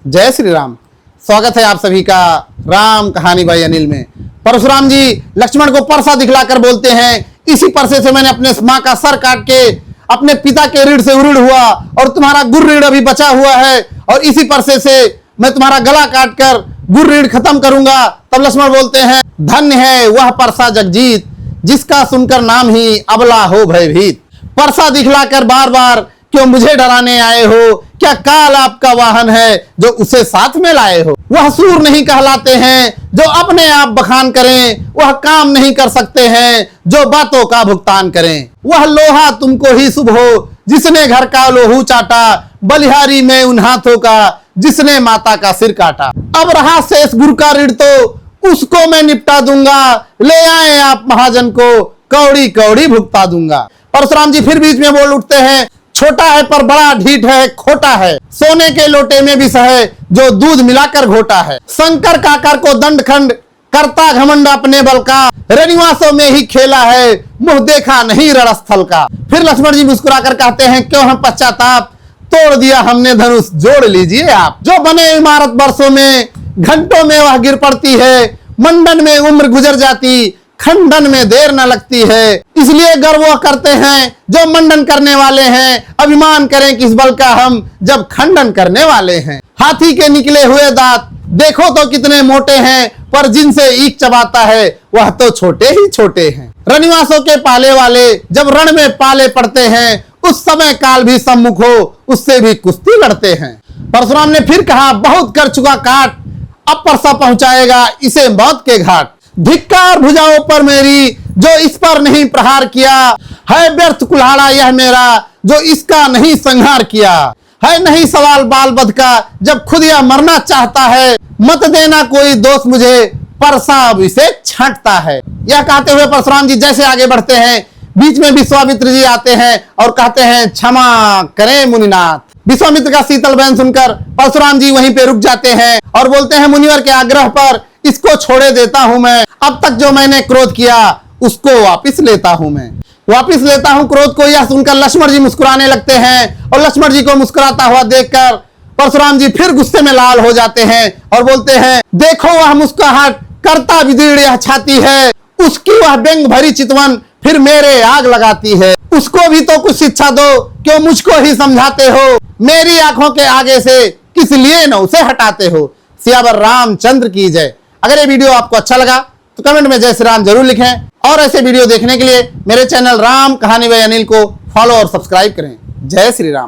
जय श्री राम। स्वागत है आप सभी का राम कहानी भाई अनिल में। परशुराम जी लक्ष्मण को परसा दिखलाकर बोलते हैं, इसी परसे से मैंने अपने माँ का सर काट के अपने पिता के रीढ़ से उरीढ़ हुआ और तुम्हारा गुर रीढ़ अभी बचा हुआ है और इसी परसे से मैं तुम्हारा गला काट कर गुर रीढ़ खत्म करूंगा। तब लक्ष्मण बोलते हैं, धन्य है वह परसा जगजीत जिसका सुनकर नाम ही अबला हो भयभीत। परसा दिखलाकर बार बार क्यों मुझे डराने आए हो? क्या काल आपका वाहन है जो उसे साथ में लाए हो? वह सूर नहीं कहलाते हैं जो अपने आप बखान करें, वह काम नहीं कर सकते हैं जो बातों का भुगतान करें। वह लोहा तुमको ही शुभ हो जिसने घर का लोहू चाटा, बलिहारी में उन हाथों का जिसने माता का सिर काटा। अब रहा शेष गुरु का ऋण तो उसको मैं निपटा दूंगा, ले आए आप महाजन को कौड़ी कौड़ी भुगता दूंगा। परशुराम जी फिर बीच में बोल उठते हैं, छोटा है पर बड़ा ढीठ है खोटा है, सोने के लोटे में विष है जो दूध मिलाकर घोटा है। शंकर काकर को दंड खंड करता घमंड अपने बल का, रनिवासों में ही खेला है मुंह देखा नहीं रणस्थल का। फिर लक्ष्मण जी मुस्कुराकर कहते हैं, क्यों हम पश्चाताप, तोड़ दिया हमने धनुष जोड़ लीजिए आप। जो बने इमारत वर्षों में घंटों में वह गिर पड़ती है, मंडन में उम्र गुजर जाती खंडन में देर न लगती है। इसलिए गर्व करते हैं जो मंडन करने वाले हैं, अभिमान करें किस बल का हम जब खंडन करने वाले हैं। हाथी के निकले हुए दांत देखो तो कितने मोटे हैं, पर जिनसे ईख चबाता है वह तो छोटे ही छोटे हैं। रनिवासों के पाले वाले जब रण में पाले पड़ते हैं, उस समय काल भी सम्मुख हो उससे भी कुश्ती लड़ते हैं। परशुराम ने फिर कहा, बहुत कर चुका काट अब परसा पहुंचाएगा इसे मौत के घाट। धिक्कार भुजाओं पर मेरी जो इस पर नहीं प्रहार किया, है व्यर्थ कुल्हाड़ा यह मेरा जो इसका नहीं संहार किया। है नहीं सवाल बाल बध का जब खुद यह मरना चाहता है, मत देना कोई दोष मुझे परसा अब इसे छांटता है। यह कहते हुए परशुराम जी जैसे आगे बढ़ते हैं, बीच में विश्वामित्र जी आते हैं और कहते हैं, क्षमा करें मुनिनाथ। विश्वामित्र का शीतल बयान सुनकर परशुराम जी वहीं पे रुक जाते हैं और बोलते हैं, मुनिवर के आग्रह पर इसको छोड़े देता हूं मैं। अब तक जो मैंने क्रोध किया उसको वापस लेता हूं मैं, वापस लेता हूं क्रोध को। यह सुनकर लक्ष्मण जी मुस्कुराने लगते हैं और लक्ष्मण जी को मुस्कुराता हुआ देखकर परशुराम जी फिर गुस्से में लाल हो जाते हैं और बोलते हैं, देखो वह मुस्कुराहट करता विदीर्ण यह छाती है, उसकी वह व्यंग भरी चितवन फिर मेरे आग लगाती है। उसको भी तो कुछ शिक्षा दो, क्यों मुझको ही समझाते हो? मेरी आंखों के आगे से किस लिए न उसे हटाते हो? सियावर रामचंद्र की जय। अगर ये वीडियो आपको अच्छा लगा तो कमेंट में जय श्री राम जरूर लिखें और ऐसे वीडियो देखने के लिए मेरे चैनल राम कहानी भाई अनिल को फॉलो और सब्सक्राइब करें। जय श्री राम।